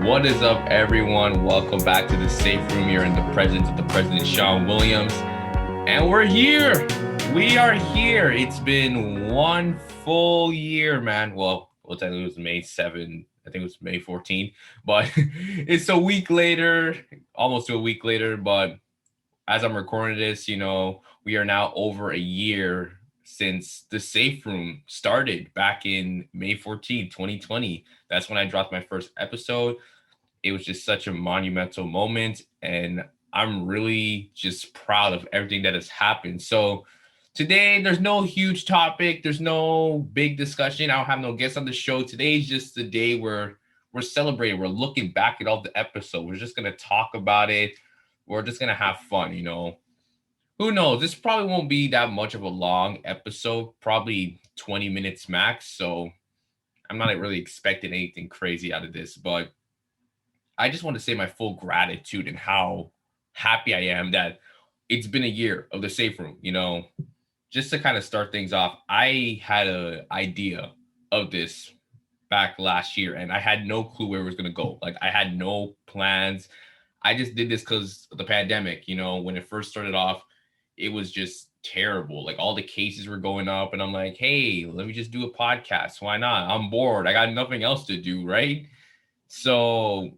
What is up, everyone? Welcome back to the Safe Room. You're in the presence of the President, Sean Williams. And we're here. We are here. It's been one full year, man. Well, I think it was May 7th. I think it was May 14th. But it's a week later, almost a week later. But as I'm recording this, we are now over a year since the Safe Room started back in May 14th, 2020. That's when I dropped my first episode. It was just such a monumental moment, and I'm really just proud of everything that has happened. So today, there's no huge topic. There's no big discussion. I don't have no guests on the show. Today is just the day where we're celebrating. We're looking back at all the episodes. We're just going to talk about it. We're just going to have fun, Who knows? This probably won't be that much of a long episode, probably 20 minutes max. So I'm not really expecting anything crazy out of this, but I just want to say my full gratitude and how happy I am that it's been a year of the Safe Room. Just to kind of start things off, I had an idea of this back last year and I had no clue where it was going to go. Like, I had no plans. I just did this because of the pandemic. When it first started off, it was just terrible. Like, all the cases were going up and I'm like, hey, let me just do a podcast. Why not? I'm bored. I got nothing else to do, right? So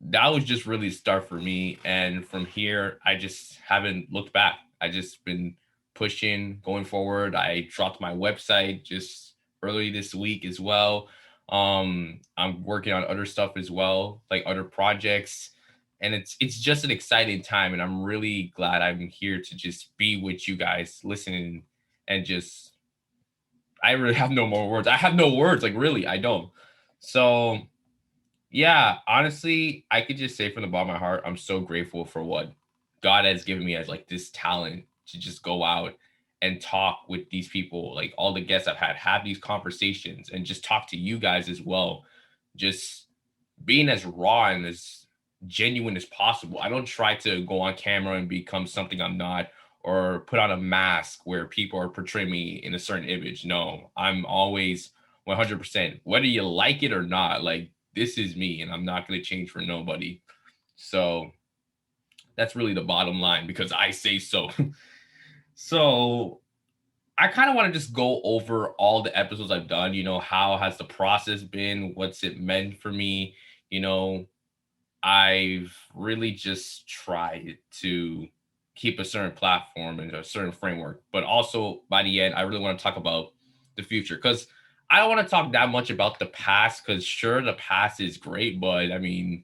that was just really the start for me. And from here, I just haven't looked back. I just been pushing, going forward. I dropped my website just early this week as well. I'm working on other stuff as well, like other projects. And it's just an exciting time. And I'm really glad I'm here to just be with you guys, listening and just, I really have no more words. I have no words, like, really, I don't. So yeah, honestly, I could just say from the bottom of my heart, I'm so grateful for what God has given me as like this talent to just go out and talk with these people, like all the guests I've had, have these conversations and just talk to you guys as well. Just being as raw and as genuine as possible. I don't try to go on camera and become something I'm not or put on a mask where people are portraying me in a certain image. No, I'm always 100%, whether you like it or not. Like, this is me and I'm not going to change for nobody. So that's really the bottom line because I say so. So I kind of want to just go over all the episodes I've done. How has the process been? What's it meant for me? I've really just tried to keep a certain platform and a certain framework, but also by the end, I really want to talk about the future because I don't want to talk that much about the past because sure, the past is great, but I mean,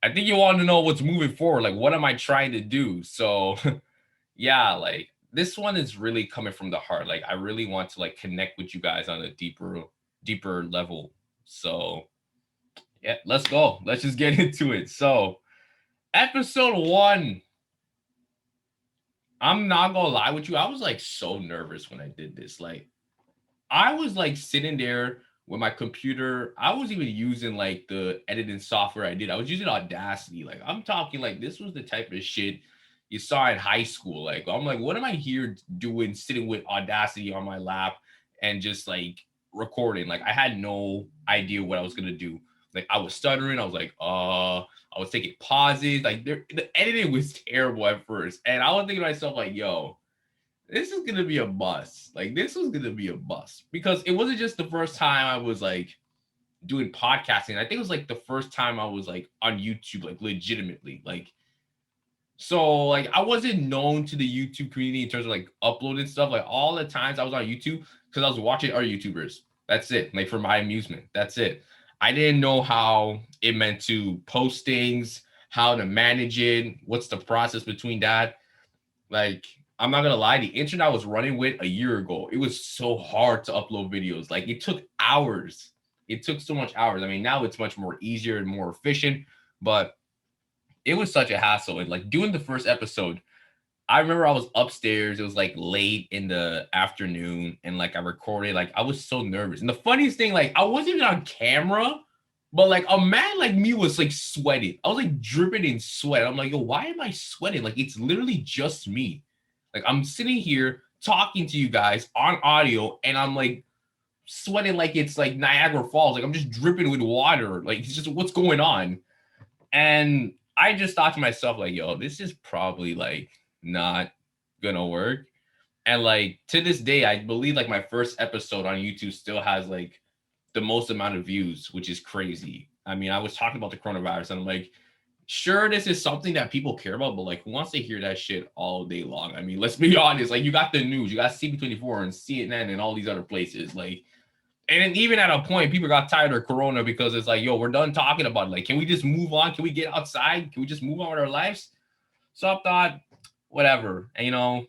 I think you want to know what's moving forward. Like, what am I trying to do? So yeah, like this one is really coming from the heart. Like, I really want to like connect with you guys on a deeper level. So yeah, let's go. Let's just get into it. So episode 1. I'm not gonna lie with you. I was like so nervous when I did this. Like, I was like sitting there with my computer. I was even using like the editing software I did. I was using Audacity. Like, I'm talking like this was the type of shit you saw in high school. Like, I'm like, what am I here doing, sitting with Audacity on my lap and just like recording? Like, I had no idea what I was gonna do. Like, I was stuttering. I was like, I was taking pauses. Like, the editing was terrible at first, and I was thinking to myself like, yo, this is gonna be a bust. Like, this was gonna be a bust because it wasn't just the first time I was like doing podcasting. I think it was like the first time I was like on YouTube, like legitimately. Like, so like I wasn't known to the YouTube community in terms of like uploading stuff. Like, all the times I was on YouTube because I was watching other YouTubers. That's it. Like, for my amusement. That's it. I didn't know how it meant to post things, how to manage it, what's the process between that. Like, I'm not gonna lie, the internet I was running with a year ago, it was so hard to upload videos. Like, it took hours. It took so much hours. I mean, now it's much more easier and more efficient, but it was such a hassle. And like doing the first episode, I remember I was upstairs. It was like late in the afternoon, and like I recorded. Like, I was so nervous. And the funniest thing, like, I wasn't even on camera, but like a man like me was like sweating. I was like dripping in sweat. I'm like, yo, why am I sweating? Like, it's literally just me. Like, I'm sitting here talking to you guys on audio, and I'm like sweating like it's like Niagara Falls. Like I'm just dripping with water. Like it's just what's going on. And I just thought to myself, like, yo, this is probably like not gonna work. And like to this day, I believe like my first episode on YouTube still has like the most amount of views, which is crazy. I mean, I was talking about the coronavirus and I'm like, sure, this is something that people care about, but like who wants to hear that shit all day long? I mean, let's be honest, like you got the news, you got CP24 and CNN and all these other places. Like, and even at a point, people got tired of Corona because it's like, yo, we're done talking about it. Like, can we just move on? Can we get outside? Can we just move on with our lives? So I thought, whatever. And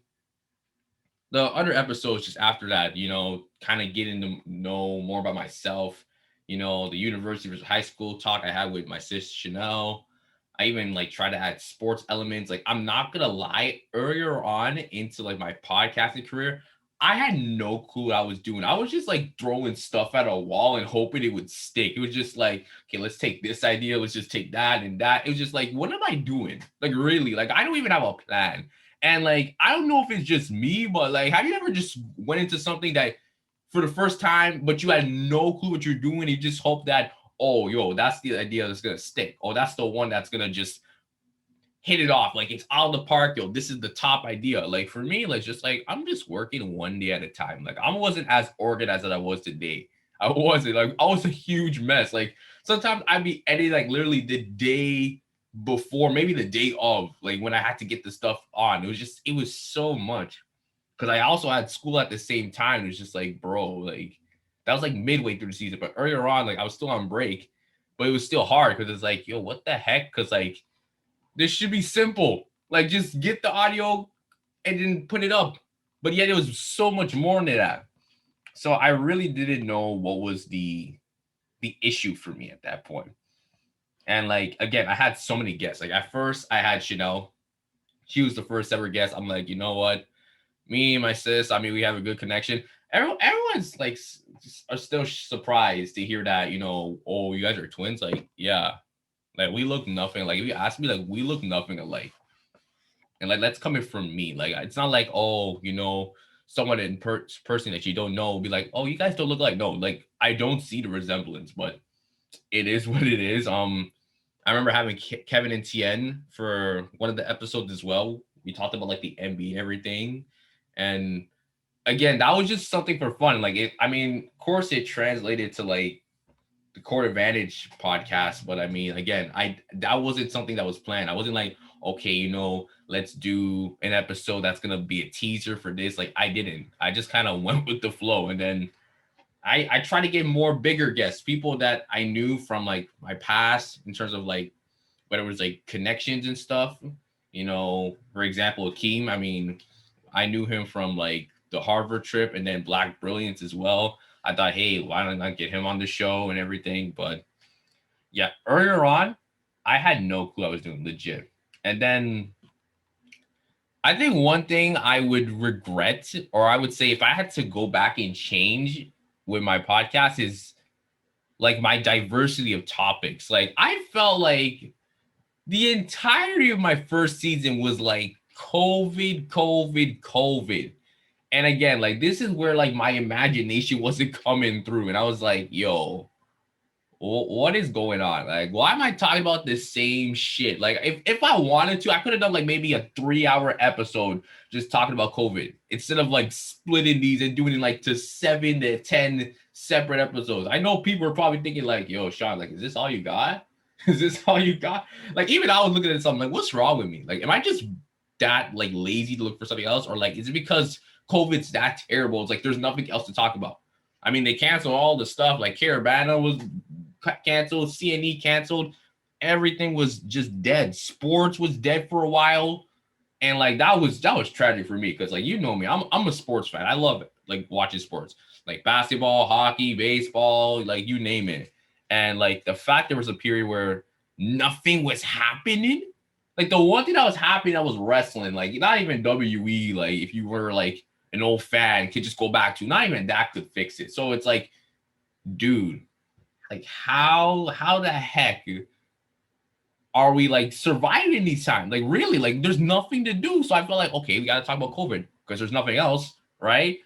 the other episodes just after that, kind of getting to know more about myself, the university versus high school talk I had with my sis Chanel. I even like try to add sports elements. Like, I'm not gonna lie, earlier on into like my podcasting career, I had no clue what I was doing. I was just like throwing stuff at a wall and hoping it would stick. It was just like, okay, let's take this idea, let's just take that and that. It was just like, what am I doing? Like, really? Like, I don't even have a plan. And like, I don't know if it's just me, but like, have you ever just went into something that for the first time, but you had no clue what you're doing? You just hope that, oh, yo, that's the idea that's gonna stick. Oh, that's the one that's gonna just hit it off. Like, it's out of the park. Yo, this is the top idea. Like, for me, like, just like, I'm just working one day at a time. Like, I wasn't as organized as I was today. I wasn't. Like, I was a huge mess. Like, sometimes I'd be editing like literally the day before, maybe the day of, like when I had to get the stuff on. It was so much. Cause I also had school at the same time. It was just like, bro, like that was like midway through the season. But earlier on, like I was still on break, but it was still hard because it's like, yo, what the heck? Cause like this should be simple. Like just get the audio and then put it up. But yet it was so much more than that. So I really didn't know what was the issue for me at that point. And like, again, I had so many guests. Like at first I had Chanel. She was the first ever guest. I'm like, you know what? Me and my sis, I mean, we have a good connection. Everyone's like are still surprised to hear that, oh, you guys are twins. Like, yeah, like we look nothing. Like if you ask me, like we look nothing alike. And like that's coming from me. Like it's not like, oh, someone in person that you don't know will be like, oh, you guys don't look like. No, like I don't see the resemblance, but it is what it is. I remember having Kevin and Tien for one of the episodes as well. We talked about like the NBA and everything. And again, that was just something for fun. Like of course it translated to like the Court Advantage podcast. But I mean, again, that wasn't something that was planned. I wasn't like, okay, let's do an episode that's going to be a teaser for this. Like I didn't. I just kind of went with the flow. And then I try to get more bigger guests, people that I knew from like my past in terms of like whether it was like connections and stuff. For example, Akeem, I mean, I knew him from like the Harvard trip and then Black Brilliance as well. I thought, hey, why don't I get him on the show and everything? But yeah, earlier on, I had no clue I was doing, legit. And then I think one thing I would regret, or I would say if I had to go back and change with my podcast, is like my diversity of topics. Like I felt like the entirety of my first season was like COVID. And again, like this is where like my imagination wasn't coming through. And I was like, yo, what is going on? Like, why am I talking about the same shit? Like if I wanted to, I could have done like maybe a 3-hour episode just talking about COVID instead of like splitting these and doing it like to 7 to 10 separate episodes. I know people are probably thinking like, yo, Sean, like, is this all you got? Is this all you got? Like, even I was looking at something like, what's wrong with me? Like, am I just that like lazy to look for something else? Or like, is it because COVID's that terrible? It's like, there's nothing else to talk about. I mean, they canceled all the stuff. Like Caravana was canceled, CNE canceled. Everything was just dead. Sports was dead for a while. And like, that was tragic for me. Cause like, you know me, I'm a sports fan. I love it. Like watching sports, like basketball, hockey, baseball, like you name it. And like the fact there was a period where nothing was happening. Like the one thing that was happening, that was wrestling. Like not even WWE. Like if you were like an old fan, could just go back to, not even that could fix it. So it's like, dude, like how the heck are we like surviving these times? Like really, like there's nothing to do. So I felt like, okay, we got to talk about COVID because there's nothing else, right?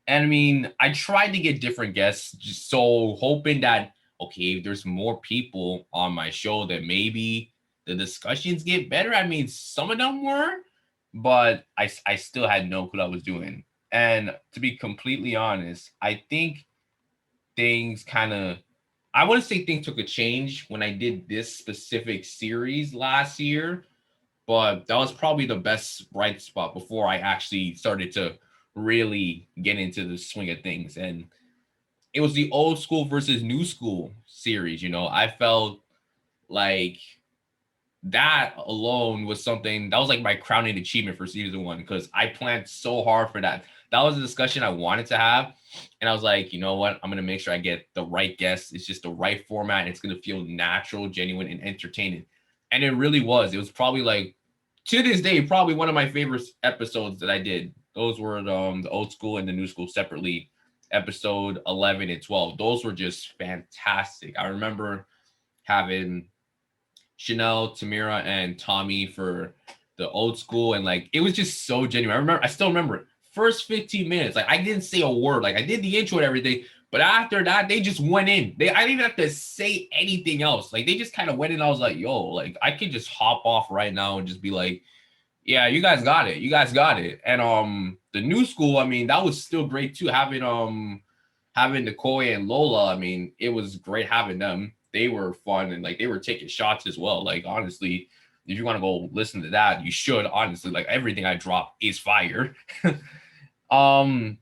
And I mean, I tried to get different guests, just so hoping that, okay, if there's more people on my show, that maybe the discussions get better. I mean, some of them were, but I still had no clue what I was doing. And to be completely honest, I think things kind of, I wouldn't say things took a change when I did this specific series last year, but that was probably the best bright spot before I actually started to really get into the swing of things. And it was the old school versus new school series. I felt like that alone was something that was like my crowning achievement for season one, because I planned so hard for that. That was a discussion I wanted to have. And I was like, you know what? I'm going to make sure I get the right guests. It's just the right format. And it's going to feel natural, genuine, and entertaining. And it really was. It was probably like, to this day, probably one of my favorite episodes that I did. Those were the old school and the new school separately, episode 11 and 12. Those were just fantastic. I remember having Chanel, Tamira, and Tommy for the old school, and like it was just so genuine. I still remember it. First 15 minutes, like I didn't say a word. Like I did the intro and everything, but after that, they just went in. I didn't even have to say anything else. Like they just kind of went in. I was like, yo, like I could just hop off right now and just be like, yeah, you guys got it. You guys got it. And the new school, I mean, that was still great too. Having Nicole and Lola, I mean, it was great having them. They were fun, and like they were taking shots as well. Like honestly, if you want to go listen to that, you should. Honestly, like everything I drop is fire. um,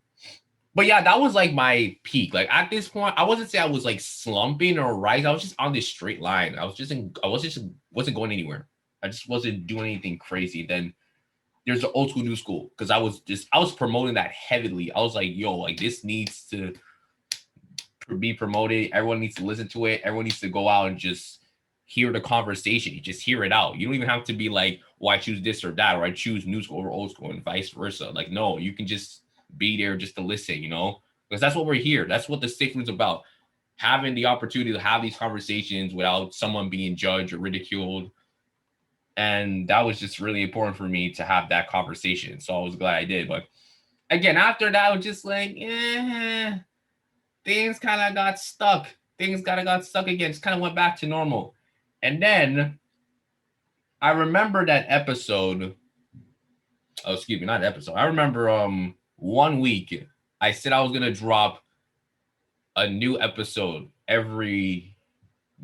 but yeah, that was like my peak. Like at this point, I wasn't say I was like slumping or rising. I was just on this straight line. I wasn't going anywhere. I just wasn't doing anything crazy. Then there's the old school, new school, because I was promoting that heavily. I was like, yo, like this needs to be promoted. Everyone needs to listen to it. Everyone needs to go out and just hear the conversation. You just hear it out. You don't even have to be like, well, I choose this or that, or I choose new school over old school, and vice versa. Like, no, you can just be there just to listen, because that's what we're here. That's what the safe room's about. Having the opportunity to have these conversations without someone being judged or ridiculed. And that was just really important for me to have that conversation. So I was glad I did. But again, after that, I was just like, things kind of got stuck. Things kind of got stuck again. Just kind of went back to normal. And then I remember that episode. Oh, excuse me, not episode. I remember 1 week I said I was gonna drop a new episode every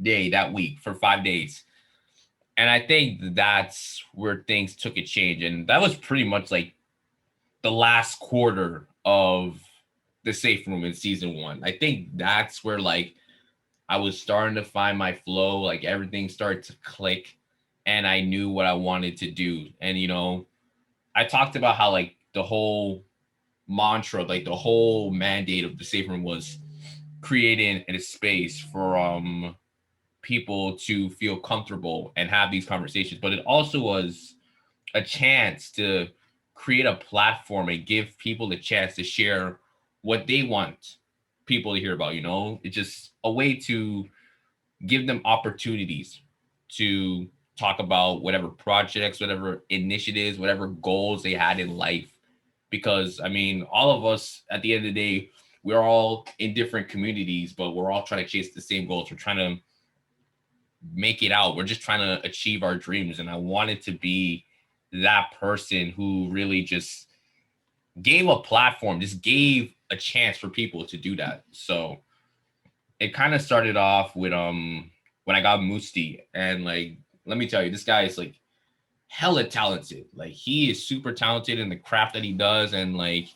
day that week for 5 days. And I think that's where things took a change. And that was pretty much like the last quarter of the safe room in season one. I think that's where like I was starting to find my flow, like everything started to click and I knew what I wanted to do. And I talked about how like the whole mantra, like the whole mandate of the safe room was creating a space for people to feel comfortable and have these conversations, but it also was a chance to create a platform and give people the chance to share what they want people to hear about. It's just a way to give them opportunities to talk about whatever projects, whatever initiatives, whatever goals they had in life. Because I mean, all of us at the end of the day, we're all in different communities, but we're all trying to chase the same goals. We're trying to make it out. We're just trying to achieve our dreams. And I wanted to be that person who really just gave a platform, just gave a chance for people to do that. So it kind of started off with when I got Musti, and like let me tell you, this guy is like hella talented. Like he is super talented in the craft that he does, and like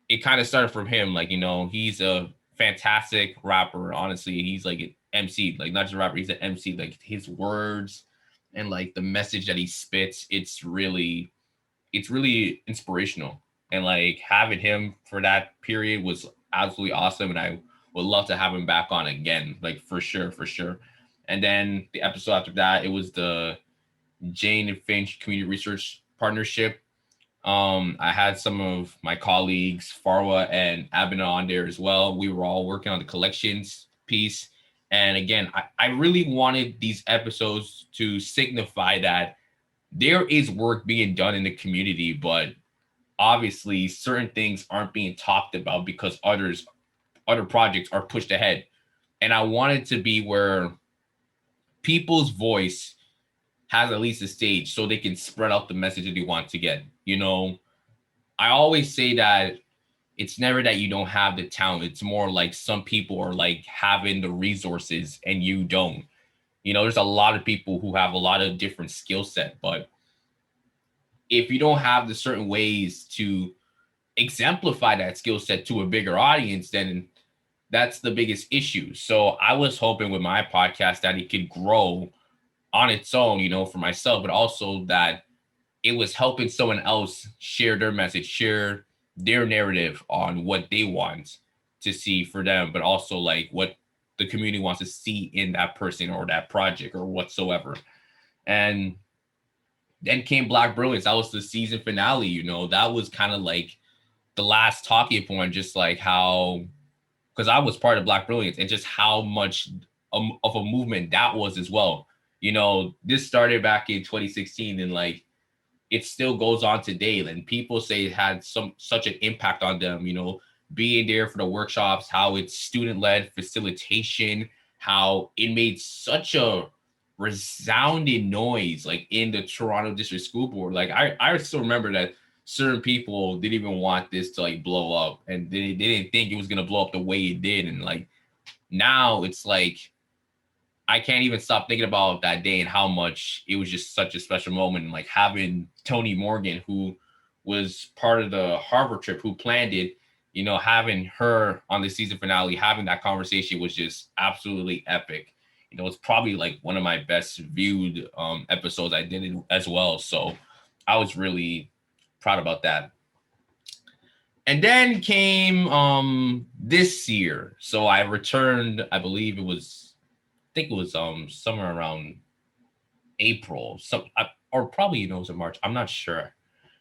it kind of started from him. Like he's a fantastic rapper. Honestly, he's like an MC, like not just a rapper, he's an MC. Like his words and like the message that he spits, it's really inspirational. And like having him for that period was absolutely awesome, and I would love to have him back on again, like for sure. And then the episode after that, it was the Jane and Finch Community Research Partnership. I had some of my colleagues, Farwa and Abina, on there as well. We were all working on the collections piece. And again, I really wanted these episodes to signify that there is work being done in the community, but obviously certain things aren't being talked about because other projects are pushed ahead. And I want it to be where people's voice has at least a stage so they can spread out the message that they want to get. I always say that it's never that you don't have the talent. It's more like some people are like having the resources and you don't. There's a lot of people who have a lot of different skill set, but if you don't have the certain ways to exemplify that skill set to a bigger audience, then that's the biggest issue. So I was hoping with my podcast that it could grow on its own, for myself, but also that it was helping someone else share their message, share their narrative on what they want to see for them, but also like what the community wants to see in that person or that project or whatsoever. And then came Black Brilliance. That was the season finale. That was kind of like the last talking point, just like how, because I was part of Black Brilliance, and just how much of a movement that was as well. This started back in 2016, and like it still goes on today. And people say it had such an impact on them, being there for the workshops, how it's student-led facilitation, how it made such a resounding noise like in the Toronto District School Board. Like I still remember that certain people didn't even want this to like blow up, and they didn't think it was gonna blow up the way it did. And like now it's like I can't even stop thinking about that day and how much it was just such a special moment. And like having Tony Morgan, who was part of the Harvard trip, who planned it, having her on the season finale, having that conversation was just absolutely epic. It's probably like one of my best viewed episodes I did it as well. So I was really proud about that. And then came this year. So I returned, I believe it was somewhere around April, or probably it was in March. I'm not sure,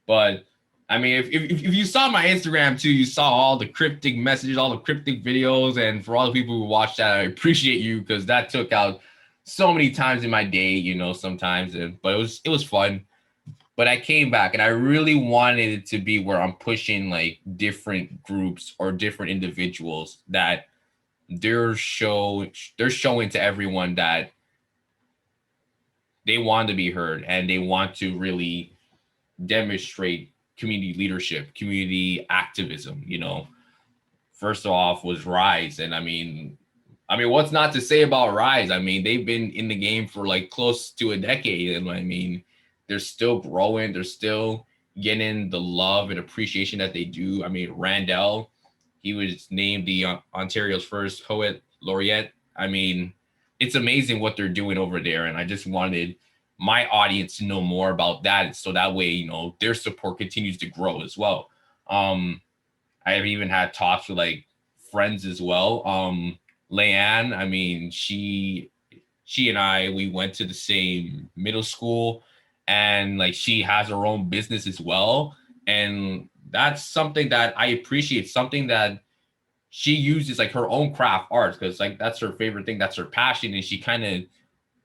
but I mean, if you saw my Instagram too, you saw all the cryptic messages, all the cryptic videos, and for all the people who watched that, I appreciate you because that took out so many times in my day, sometimes, but it was fun. But I came back and I really wanted it to be where I'm pushing like different groups or different individuals that they're showing to everyone that they want to be heard and they want to really demonstrate community leadership, community activism. First off was Rise. And I mean, what's not to say about Rise? I mean, they've been in the game for like close to a decade. And I mean, they're still growing. They're still getting the love and appreciation that they do. I mean, Randall, he was named the Ontario's first poet laureate. I mean, it's amazing what they're doing over there. And I just wanted my audience to know more about that. So that way, their support continues to grow as well. I have even had talks with like friends as well. Leanne, I mean, she and I, we went to the same middle school, and like she has her own business as well. And that's something that I appreciate, something that she uses like her own craft art, because like that's her favorite thing, that's her passion, and she kind of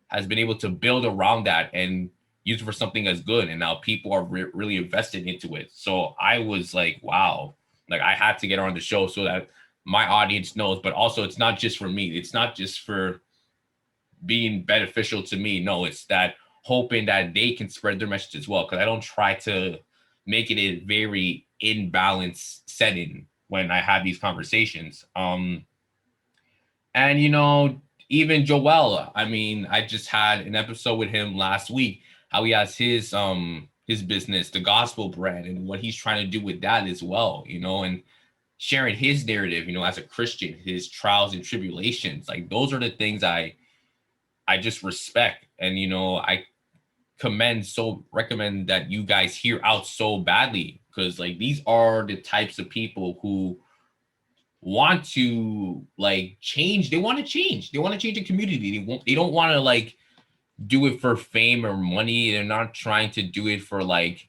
has been able to build around that and use it for something as good. And now people are really invested into it. So I was like, wow, like I had to get her on the show so that my audience knows. But also, it's not just for me. It's not just for being beneficial to me. No, it's that hoping that they can spread their message as well. Because I don't try to make it a very imbalanced setting when I have these conversations. And even Joel, I mean, I just had an episode with him last week, how he has his business, the Gospel Brand, and what he's trying to do with that as well, and sharing his narrative, as a Christian, his trials and tribulations. Like those are the things I just respect. And, I recommend that you guys hear out so badly, because like these are the types of people who want to like change. They want to change the community. They don't want to like do it for fame or money. They're not trying to do it for like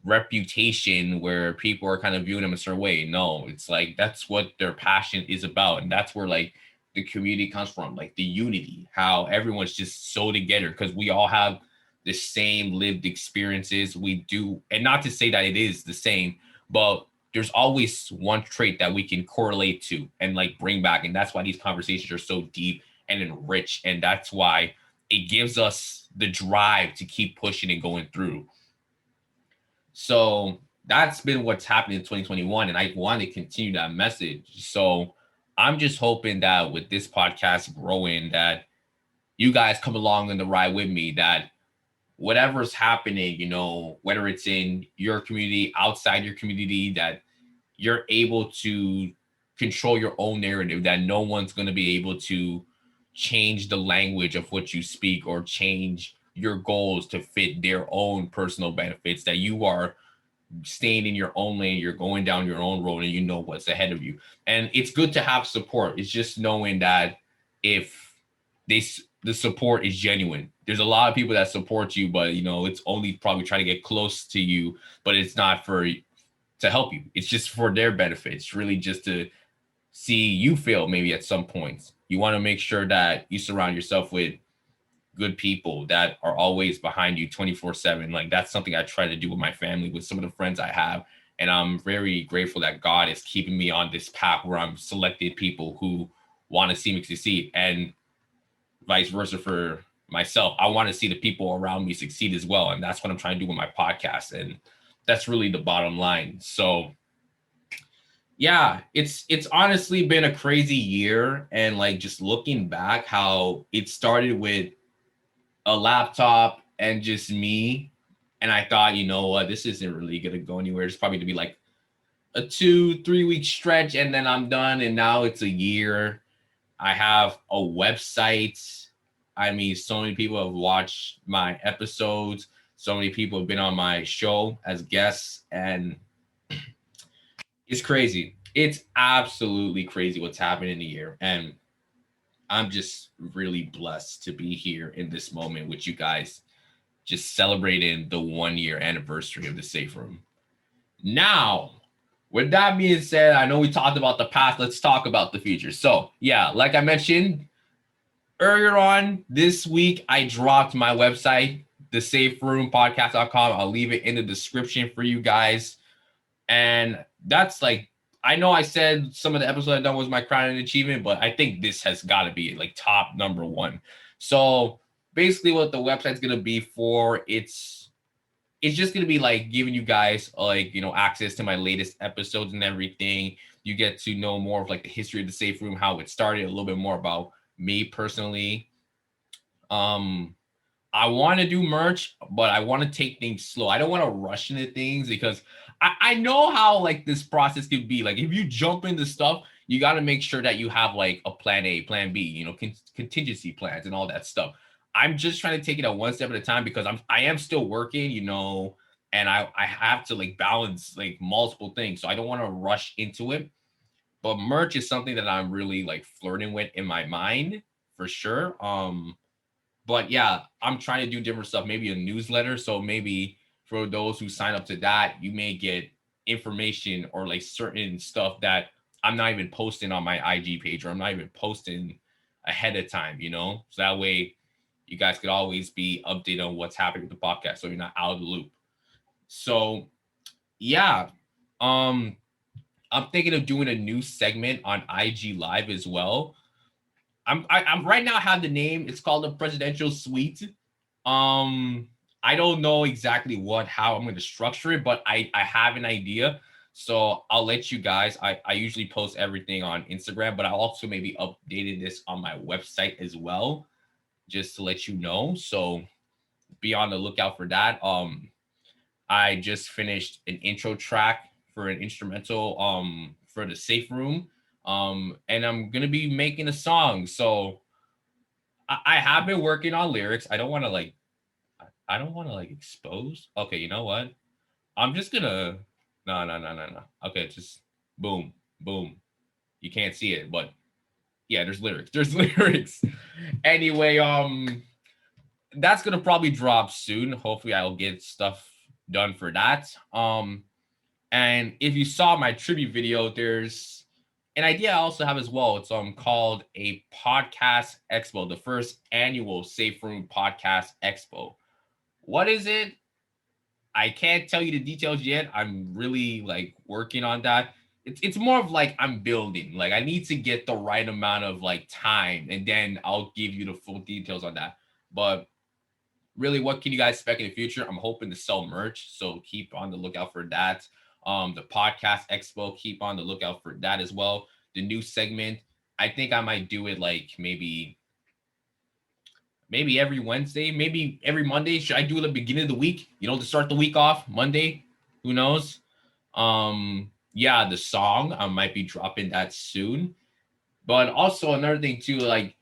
reputation where people are kind of viewing them a certain way. No, it's like that's what their passion is about. And that's where like the community comes from, like the unity, how everyone's just so together because we all have the same lived experiences. We do, and not to say that it is the same, but there's always one trait that we can correlate to and like bring back. And that's why these conversations are so deep and enriched. And that's why it gives us the drive to keep pushing and going through. So that's been what's happened in 2021. And I want to continue that message. So I'm just hoping that with this podcast growing, that you guys come along in the ride with me, that whatever's happening, whether it's in your community, outside your community, that you're able to control your own narrative, that no one's going to be able to change the language of what you speak or change your goals to fit their own personal benefits, that you are staying in your own lane, you're going down your own road, and you know what's ahead of you. And it's good to have support. It's just knowing that if the support is genuine. There's a lot of people that support you, but it's only probably trying to get close to you, but it's not to help you. It's just for their benefit. It's really just to see you fail maybe at some points. You want to make sure that you surround yourself with good people that are always behind you 24/7. Like that's something I try to do with my family, with some of the friends I have. And I'm very grateful that God is keeping me on this path where I'm selected people who want to see me succeed, and vice versa for myself. I want to see the people around me succeed as well. And that's what I'm trying to do with my podcast. And that's really the bottom line. So yeah, it's honestly been a crazy year. And like just looking back, how it started with a laptop and just me. And I thought, what, this isn't really going to go anywhere. It's probably to be like a 2-3 week stretch and then I'm done. And now it's a year. I have a website. I mean, so many people have watched my episodes. So many people have been on my show as guests, and it's crazy. It's absolutely crazy what's happened in a year. And I'm just really blessed to be here in this moment with you guys, just celebrating the 1-year anniversary of the Safe Room. Now, with that being said, I know we talked about the past. Let's talk about the future. So yeah, like I mentioned earlier on this week, I dropped my website, thesaferoompodcast.com. I'll leave it in the description for you guys. And that's like, I know I said some of the episodes I've done was my crowning achievement, but I think this has got to be like top number one. So basically what the website's going to be for, it's just going to be like giving you guys like, access to my latest episodes and everything. You get to know more of like the history of the Safe Room, how it started, a little bit more about me personally. I want to do merch, but I want to take things slow. I don't want to rush into things because I know how like this process could be. Like if you jump into stuff, you got to make sure that you have like a plan A, plan B, contingency plans and all that stuff. I'm just trying to take it at one step at a time because I am still working, and I have to like balance like multiple things. So I don't want to rush into it. But merch is something that I'm really like flirting with in my mind for sure. But yeah, I'm trying to do different stuff, maybe a newsletter. So maybe for those who sign up to that, you may get information or like certain stuff that I'm not even posting on my IG page, or I'm not even posting ahead of time, So that way you guys could always be updated on what's happening with the podcast, so you're not out of the loop. So yeah, I'm thinking of doing a new segment on IG Live as well. I'm right now have the name. It's called the Presidential Suite. I don't know exactly how I'm going to structure it, but I have an idea. So I'll let you guys. I usually post everything on Instagram, but I'll also maybe updated this on my website as well, just to let you know. So be on the lookout for that. I just finished an intro track for an instrumental for the Safe Room. And I'm gonna be making a song. So I have been working on lyrics. I don't want to expose. Okay, you know what? I'm just gonna no. Okay, just boom. You can't see it, but yeah, there's lyrics. Anyway, that's gonna probably drop soon. Hopefully I'll get stuff done for that. And if you saw my tribute video, there's an idea I also have as well. It's called a podcast expo, the first annual Safe Room Podcast Expo. What is it? I can't tell you the details yet. I'm really like working on that. It's more of like I'm building. Like I need to get the right amount of like time, and then I'll give you the full details on that. But really, what can you guys expect in the future? I'm hoping to sell merch, so keep on the lookout for that. The podcast expo, keep on the lookout for that as well. The new segment, I think I might do it like maybe every Wednesday, maybe every Monday. Should I do it at the beginning of the week? To start the week off Monday. Who knows? Yeah, the song I might be dropping that soon. But also another thing too, like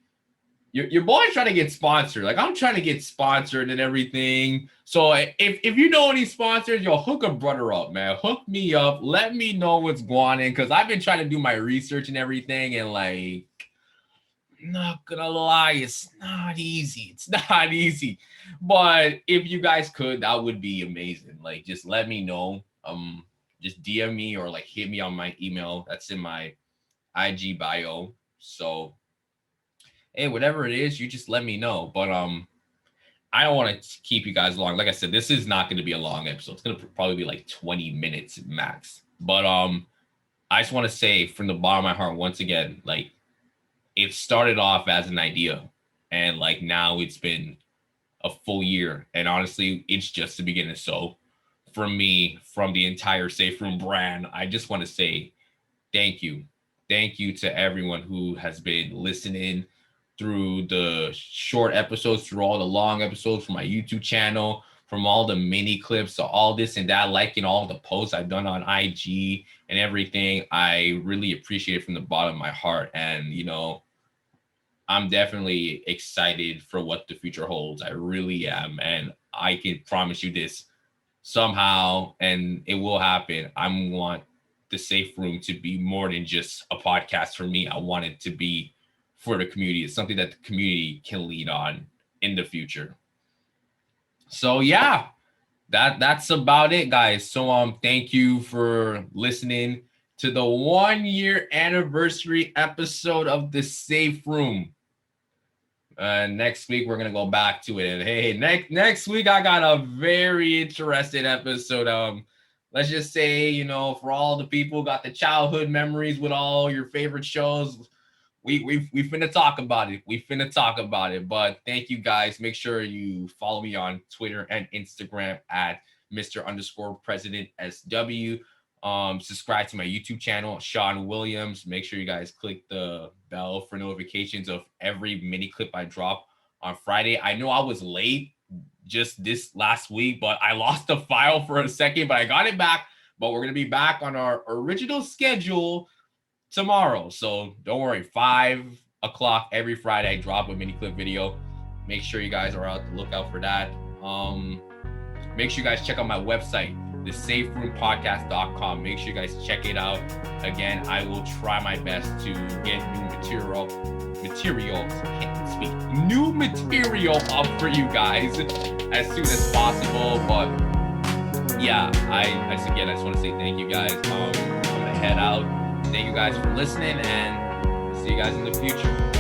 your boy's trying to get sponsored. Like I'm trying to get sponsored and everything. So if you know any sponsors, yo, hook a brother up, man. Hook me up. Let me know what's going on, because I've been trying to do my research and everything, and like, not gonna lie, it's not easy. It's not easy. But if you guys could, that would be amazing. Like, just let me know. Just DM me or like hit me on my email. That's in my IG bio. So, hey, whatever it is, you just let me know. But I don't want to keep you guys long. Like I said, this is not going to be a long episode. It's going to probably be like 20 minutes max. But I just want to say from the bottom of my heart once again, like, it started off as an idea, and like now it's been a full year, and honestly, it's just the beginning. So from me, from the entire Safe Room brand, I just want to say thank you. Thank you to everyone who has been listening through the short episodes, through all the long episodes, from my YouTube channel, from all the mini clips, so all this and that, liking all the posts I've done on IG and everything. I really appreciate it from the bottom of my heart. And, I'm definitely excited for what the future holds. I really am. And I can promise you this, somehow, and it will happen, I want the Safe Room to be more than just a podcast for me. I want it to be for the community. It's something that the community can lead on in the future. So yeah, that's about it, guys. So thank you for listening to the 1-year anniversary episode of the Safe Room. Next week we're gonna go back to it. And hey, next week I got a very interesting episode. Let's just say, for all the people who got the childhood memories with all your favorite shows, we finna talk about it. We finna talk about it. But thank you guys. Make sure you follow me on Twitter and Instagram at Mr._President SW. Subscribe to my YouTube channel, Sean Williams. Make sure you guys click the bell for notifications of every mini clip I drop on Friday. I know I was late just this last week, but I lost the file for a second, but I got it back. But we're going to be back on our original schedule tomorrow. So don't worry, 5 o'clock every Friday, I drop a mini clip video. Make sure you guys are out to look out for that. Make sure you guys check out my website, thesaferoompodcast.com. Make sure you guys check it out. Again, I will try my best to get new material up for you guys as soon as possible. But yeah, I just want to say thank you guys. I'm gonna head out. Thank you guys for listening, and see you guys in the future.